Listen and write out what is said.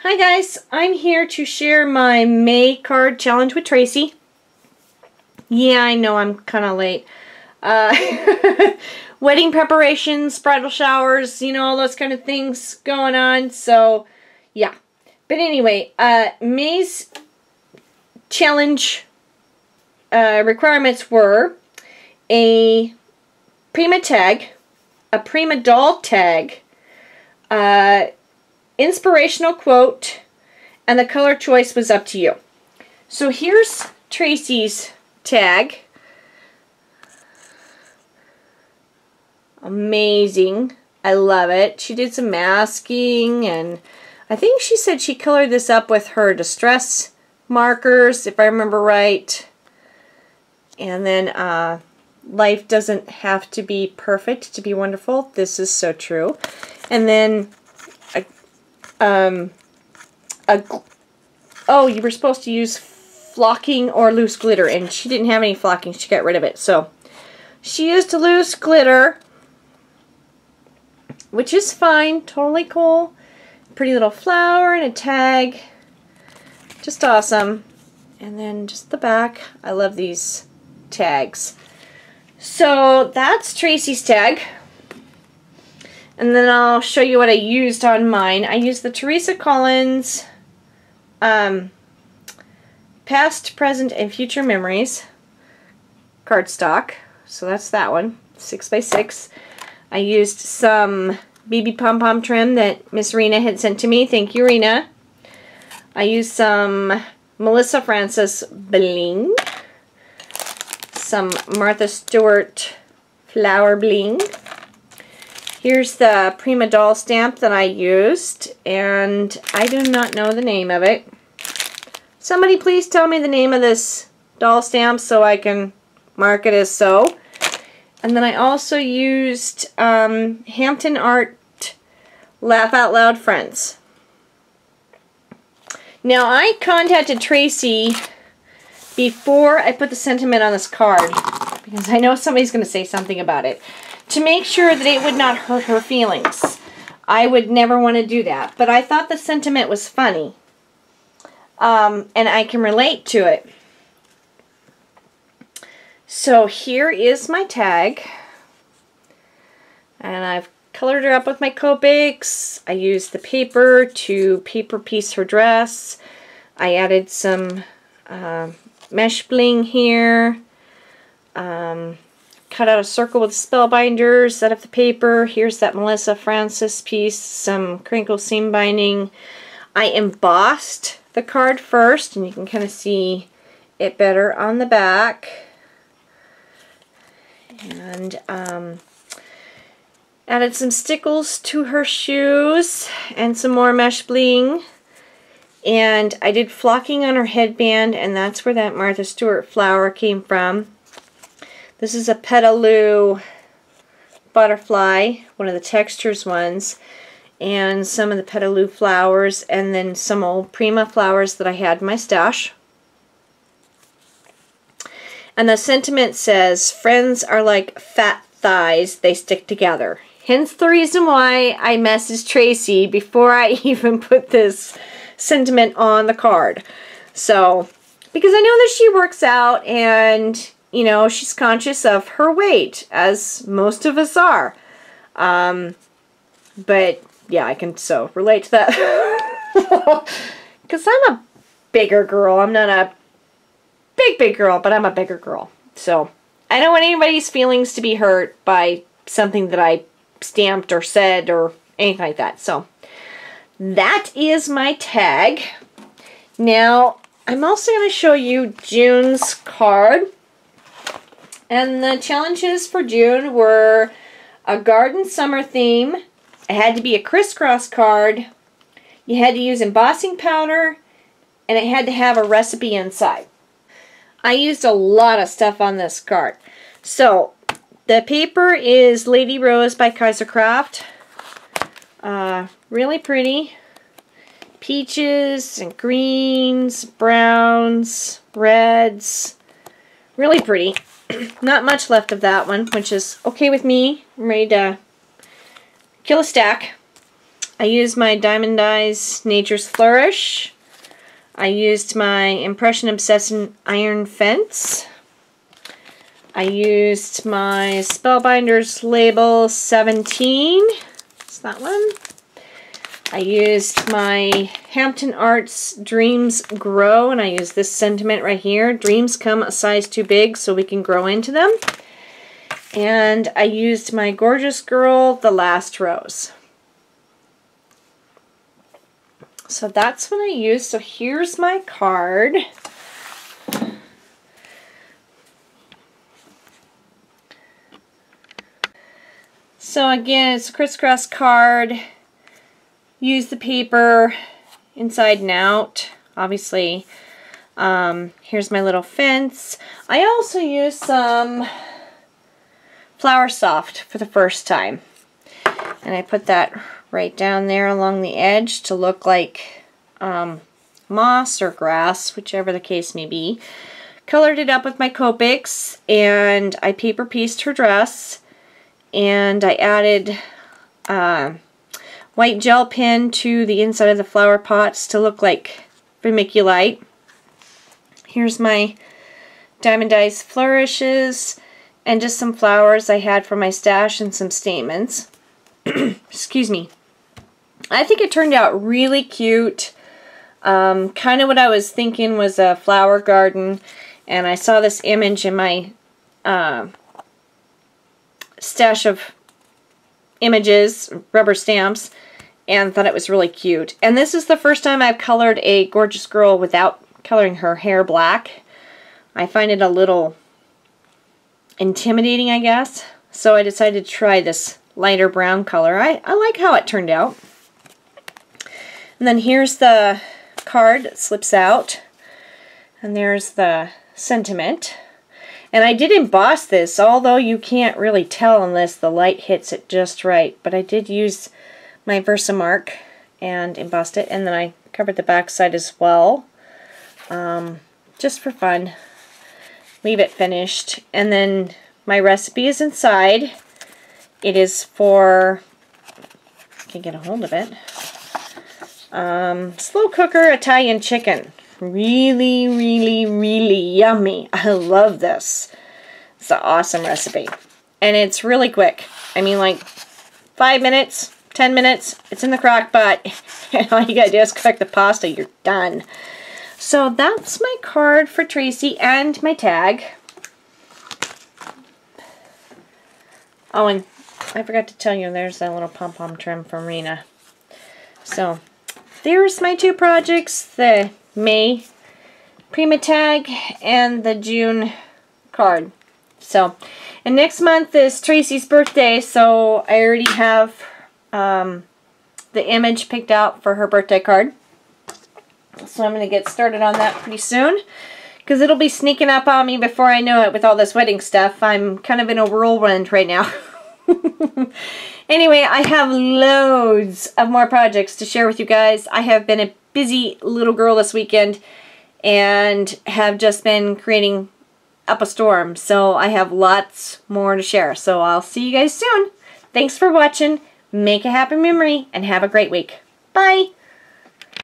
Hi guys, I'm here to share my May card challenge with Tracy. Yeah, I know I'm kind of late. Wedding preparations, bridal showers, you know, all those kind of things going on. So, yeah. But anyway, May's challenge requirements were a Prima tag, a Prima doll tag, inspirational quote, and the color choice was up to you. So here's Tracy's tag. Amazing. I love it. She did some masking, and I think she said she colored this up with her distress markers, if I remember right. And then life doesn't have to be perfect to be wonderful. This is so true. And then oh, you were supposed to use flocking or loose glitter, and she didn't have any flocking. She got rid of it. So she used a loose glitter, which is fine. Totally cool. Pretty little flower and a tag. Just awesome. And then just the back. I love these tags. So that's Tracy's tag. And then I'll show you what I used on mine. I used the Teresa Collins Past, Present, and Future Memories cardstock. So that's that one, 6x6. I used some BB Pom Pom trim that Miss Rena had sent to me. Thank you, Rena. I used some Melissa Francis bling, some Martha Stewart flower bling. Here's the Prima doll stamp that I used, and I do not know the name of it. Somebody please tell me the name of this doll stamp so I can mark it as so. And then I also used Hampton Art Laugh Out Loud Friends. Now I contacted Tracy before I put the sentiment on this card, because I know somebody's going to say something about it, to make sure that it would not hurt her feelings. I would never want to do that. But I thought the sentiment was funny. And I can relate to it. So here is my tag. And I've colored her up with my Copics. I used the paper to paper piece her dress. I added some mesh bling here. Cut out a circle with spellbinders, set up the paper. Here's that Melissa Francis piece, some crinkle seam binding. I embossed the card first, and you can kind of see it better on the back. And added some stickles to her shoes and some more mesh bling. And I did flocking on her headband, and that's where that Martha Stewart flower came from. This is a Petaloo butterfly, one of the textures ones, and some of the Petaloo flowers, and then some old Prima flowers that I had in my stash. And the sentiment says, friends are like fat thighs, they stick together. Hence the reason why I messaged Tracy before I even put this sentiment on the card. So, because I know that she works out, and you know, she's conscious of her weight, as most of us are. But, yeah, I can so relate to that. Because I'm a bigger girl. I'm not a big girl, but I'm a bigger girl. So, I don't want anybody's feelings to be hurt by something that I stamped or said or anything like that. So, that is my tag. Now, I'm also going to show you June's card. And the challenges for June were a garden summer theme. It had to be a crisscross card. You had to use embossing powder. And it had to have a recipe inside. I used a lot of stuff on this card. So, the paper is Lady Rose by Kaiser Craft. Really pretty. Peaches and greens, browns, reds. Really pretty. Not much left of that one, which is okay with me. I'm ready to kill a stack. I used my Diamond Eyes Nature's Flourish. I used my Impression Obsession Iron Fence. I used my Spellbinders Label 17. It's that one. I used my Hampton Arts Dreams Grow, and I used this sentiment right here. Dreams come a size too big so we can grow into them. And I used my Gorgeous Girl, The Last Rose. So that's what I used. So here's my card. So again, it's a crisscross card. Use the paper inside and out, obviously. Here's my little fence. I also used some Flower Soft for the first time. And I put that right down there along the edge to look like moss or grass, whichever the case may be. Colored it up with my Copics, and I paper pieced her dress. And I added white gel pen to the inside of the flower pots to look like vermiculite. Here's my Diamond Eyes Flourishes and just some flowers I had from my stash and some statements. Excuse me. I think it turned out really cute. Kind of what I was thinking was a flower garden, and I saw this image in my stash of images, rubber stamps, and thought it was really cute. And this is the first time I've colored a Gorgeous Girl without coloring her hair black. I find it a little intimidating, I guess. So I decided to try this lighter brown color. I like how it turned out. And then here's the card that slips out. And there's the sentiment. And I did emboss this, although you can't really tell unless the light hits it just right. But I did use my Versamark and embossed it. And then I covered the back side as well. Just for fun. Leave it finished. And then my recipe is inside. It is for, I can get a hold of it, slow cooker Italian chicken. Really, really, really yummy. I love this. It's an awesome recipe. And it's really quick. I mean, like 5 minutes, 10 minutes, it's in the crock pot. And all you gotta do is cook the pasta, you're done. So that's my card for Tracy and my tag. Oh, and I forgot to tell you, there's that little pom-pom trim from Rena. So there's my two projects, the May Prima tag and the June card. So, and next month is Tracy's birthday, so I already have the image picked out for her birthday card. So I'm going to get started on that pretty soon, because it'll be sneaking up on me before I know it with all this wedding stuff. I'm kind of in a whirlwind right now. Anyway, I have loads of more projects to share with you guys. I have been a busy little girl this weekend and have just been creating up a storm. So I have lots more to share. So I'll see you guys soon. Thanks for watching. Make a happy memory and have a great week. Bye!